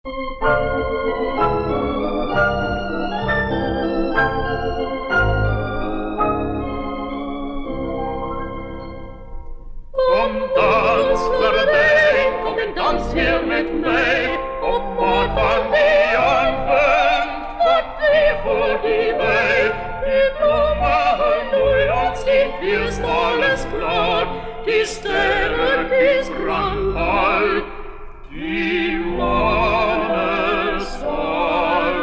Kom dans, Lardijn, kom en dans hier met mij. Op maat van die aanvang, wat weer voor die wij. Die bloemen bloeien als die vierst alles klaar. Die sterren, die brandbal, die mannen zal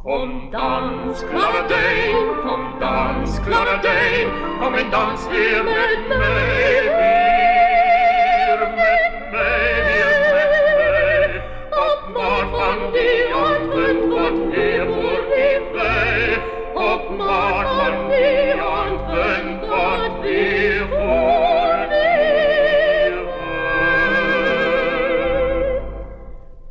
Kom dans, Lardijn, kom dans, Lardijn, kom en dans weer met mij, weer met mij, weer met mij. Op maat van die antwoord, wat weer voor die wij. Op maat van die antwoord, wat weer voor die wij.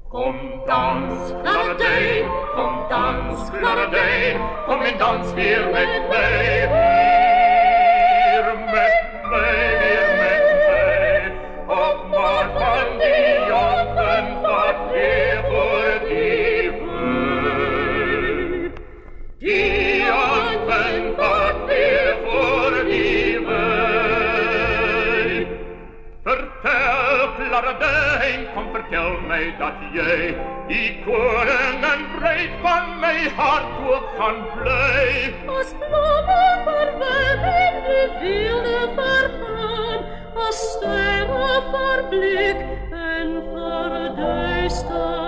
Kom dans, Lardijn, kom dans, Lardijn, kom en dans weer met mij, weer met mij, weer met mij. Op maat van die jongen, wat weer voor die wij. Die jongen, wat weer voor die wij. Vertel, Lardijn, kom vertel mij dat jij die koningen breed van mijn hart ook gaan blij. Als bloemen verwelken, die wilde vergaan, als sterren verblik en verduisterd.